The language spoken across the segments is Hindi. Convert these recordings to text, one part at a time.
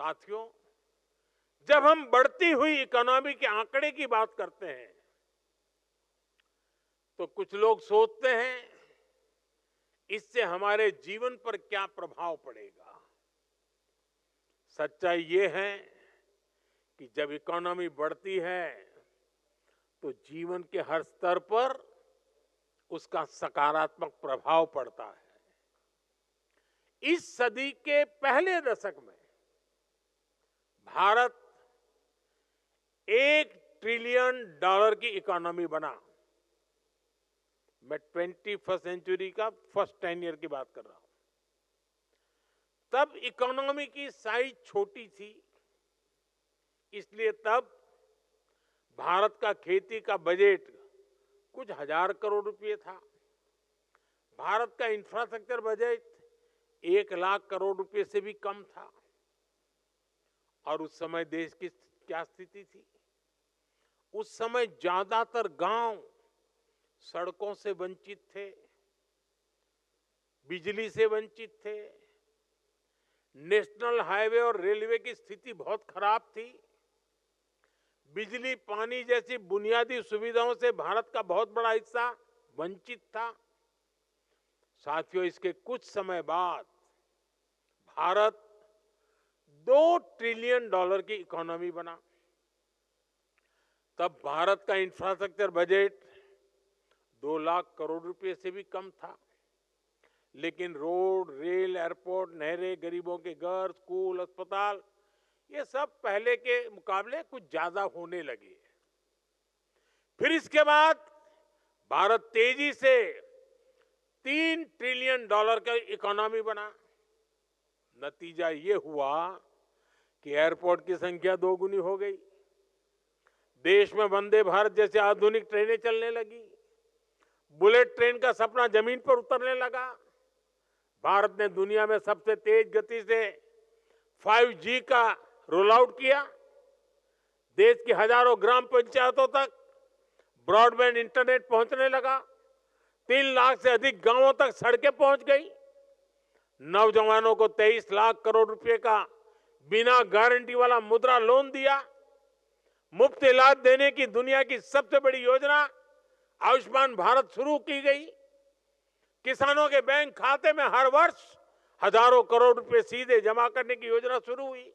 साथियों, जब हम बढ़ती हुई इकोनॉमी के आंकड़े की बात करते हैं तो कुछ लोग सोचते हैं इससे हमारे जीवन पर क्या प्रभाव पड़ेगा। सच्चाई ये है कि जब इकोनॉमी बढ़ती है तो जीवन के हर स्तर पर उसका सकारात्मक प्रभाव पड़ता है। इस सदी के पहले दशक में भारत $1 ट्रिलियन की इकोनॉमी बना। मैं 21st सेंचुरी का फर्स्ट 10 ईयर की बात कर रहा हूं। तब इकोनॉमी की साइज छोटी थी, इसलिए तब भारत का खेती का बजट कुछ हजार करोड़ रुपए था। भारत का इंफ्रास्ट्रक्चर बजट 1 लाख करोड़ रुपए से भी कम था। और उस समय देश की क्या स्थिति थी? उस समय ज्यादातर गांव सड़कों से वंचित थे, बिजली से वंचित थे, नेशनल हाईवे और रेलवे की स्थिति बहुत खराब थी। बिजली, पानी जैसी बुनियादी सुविधाओं से भारत का बहुत बड़ा हिस्सा वंचित था। साथियों, इसके कुछ समय बाद भारत $2 ट्रिलियन की इकोनॉमी बना। तब भारत का इंफ्रास्ट्रक्चर बजट 2 लाख करोड़ रुपए से भी कम था। लेकिन रोड, रेल, एयरपोर्ट, नहरें, गरीबों के घर, स्कूल, अस्पताल, ये सब पहले के मुकाबले कुछ ज्यादा होने लगे। फिर इसके बाद भारत तेजी से $3 ट्रिलियन का इकोनॉमी बना। नतीजा ये हुआ कि एयरपोर्ट की संख्या 2 गुनी हो गई। देश में वंदे भारत जैसे आधुनिक ट्रेनें चलने लगी। बुलेट ट्रेन का सपना जमीन पर उतरने लगा। भारत ने दुनिया में सबसे तेज गति से 5G का रोल आउट किया। देश की हजारों ग्राम पंचायतों तक ब्रॉडबैंड इंटरनेट पहुंचने लगा। 3 लाख से अधिक गांवों तक सड़कें पहुंच गई। नौजवानों को 23 लाख करोड़ रुपए का बिना गारंटी वाला मुद्रा लोन दिया। मुफ्त इलाज देने की दुनिया की सबसे बड़ी योजना आयुष्मान भारत शुरू की गई। किसानों के बैंक खाते में हर वर्ष हजारों करोड़ रुपए सीधे जमा करने की योजना शुरू हुई।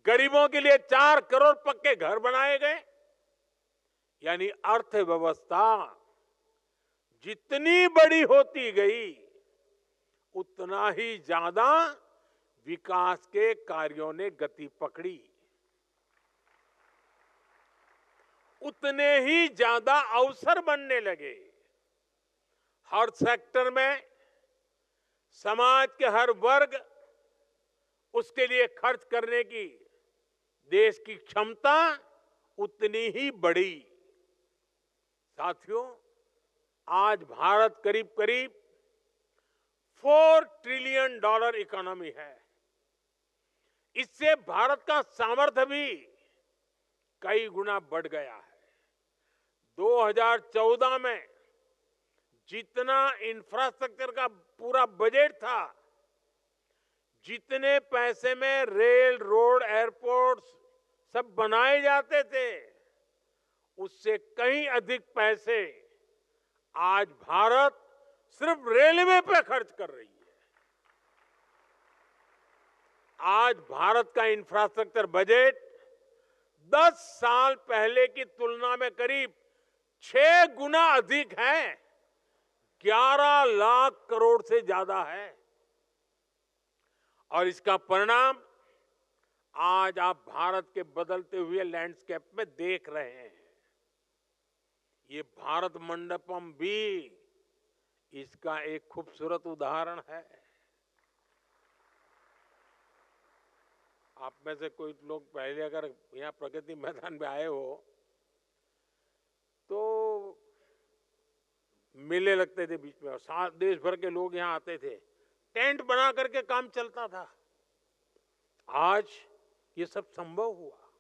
गरीबों के लिए 4 करोड़ पक्के घर बनाए गए। यानी अर्थव्यवस्था जितनी बड़ी होती गई उतना ही ज्यादा विकास के कार्यों ने गति पकड़ी, उतने ही ज्यादा अवसर बनने लगे। हर सेक्टर में समाज के हर वर्ग उसके लिए खर्च करने की देश की क्षमता उतनी ही बढ़ी। साथियों, आज भारत करीब करीब $4 ट्रिलियन इकोनॉमी है। इससे भारत का सामर्थ्य भी कई गुना बढ़ गया है। 2014 में जितना इंफ्रास्ट्रक्चर का पूरा बजट था, जितने पैसे में रेल, रोड, एयरपोर्ट सब बनाए जाते थे, उससे कहीं अधिक पैसे आज भारत सिर्फ रेलवे पे खर्च कर रही है। आज भारत का इंफ्रास्ट्रक्चर बजट 10 साल पहले की तुलना में करीब 6 गुना अधिक है। 11 लाख करोड़ से ज्यादा है। और इसका परिणाम आज आप भारत के बदलते हुए लैंडस्केप में देख रहे हैं। ये भारत मंडपम भी इसका एक खूबसूरत उदाहरण है। आप में से कोई लोग पहले अगर यहाँ प्रगति मैदान में आए हो तो मेले लगते थे बीच में, और देश भर के लोग यहाँ आते थे। टेंट बना करके काम चलता था। आज ये सब संभव हुआ।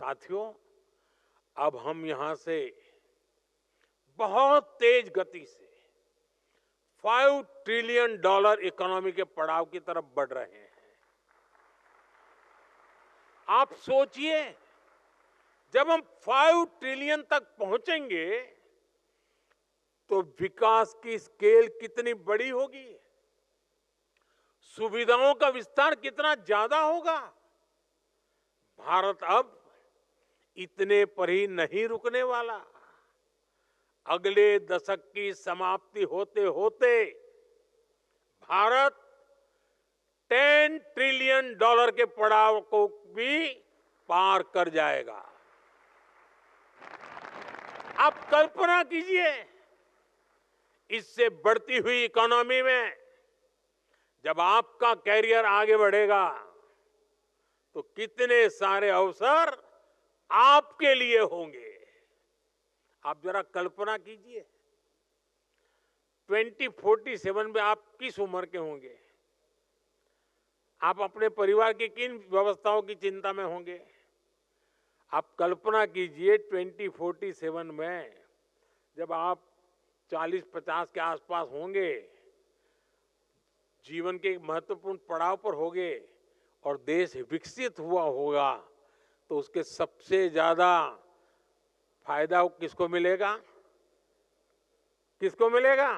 साथियों, अब हम यहां से बहुत तेज गति से $5 ट्रिलियन इकोनॉमी के पड़ाव की तरफ बढ़ रहे हैं। आप सोचिए, जब हम 5 ट्रिलियन तक पहुंचेंगे तो विकास की स्केल कितनी बड़ी होगी, सुविधाओं का विस्तार कितना ज्यादा होगा। भारत अब इतने पर ही नहीं रुकने वाला। अगले दशक की समाप्ति होते होते भारत $10 ट्रिलियन के पड़ाव को भी पार कर जाएगा। आप कल्पना कीजिए, इससे बढ़ती हुई इकोनॉमी में जब आपका कैरियर आगे बढ़ेगा तो कितने सारे अवसर आपके लिए होंगे। आप जरा कल्पना कीजिए, 2047 में आप किस उम्र के होंगे, आप अपने परिवार की किन व्यवस्थाओं की चिंता में होंगे। आप कल्पना कीजिए 2047 में जब आप 40-50 के आसपास होंगे, जीवन के एक महत्वपूर्ण पड़ाव पर होंगे और देश विकसित हुआ होगा, तो उसके सबसे ज्यादा फायदा किसको मिलेगा? किसको मिलेगा?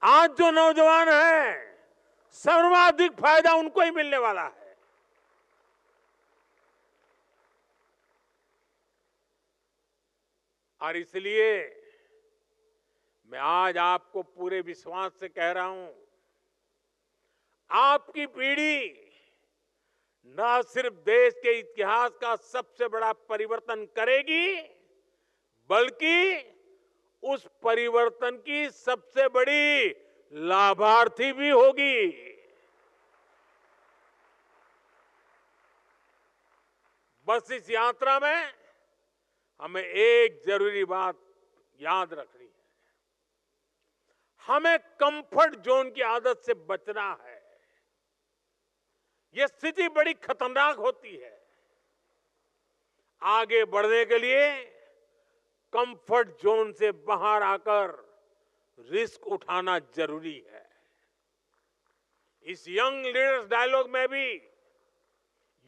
आज जो नौजवान है, सर्वाधिक फायदा उनको ही मिलने वाला है। और इसलिए मैं आज आपको पूरे विश्वास से कह रहा हूं, आपकी पीढ़ी न सिर्फ देश के इतिहास का सबसे बड़ा परिवर्तन करेगी, बल्कि उस परिवर्तन की सबसे बड़ी लाभार्थी भी होगी। बस इस यात्रा में हमें एक जरूरी बात याद रखनी है, हमें कंफर्ट जोन की आदत से बचना है। यह स्थिति बड़ी खतरनाक होती है। आगे बढ़ने के लिए कंफर्ट जोन से बाहर आकर रिस्क उठाना जरूरी है। इस यंग लीडर्स डायलॉग में भी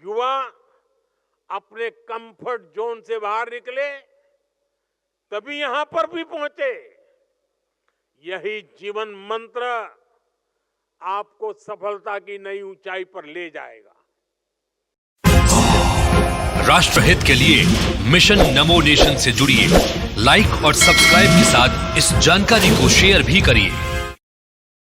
युवा अपने कंफर्ट जोन से बाहर निकले, तभी यहां पर भी पहुंचे। यही जीवन मंत्र आपको सफलता की नई ऊंचाई पर ले जाएगा। राष्ट्रहित के लिए मिशन नमो नेशन से जुड़िए, लाइक और सब्सक्राइब के साथ इस जानकारी को शेयर भी करिए।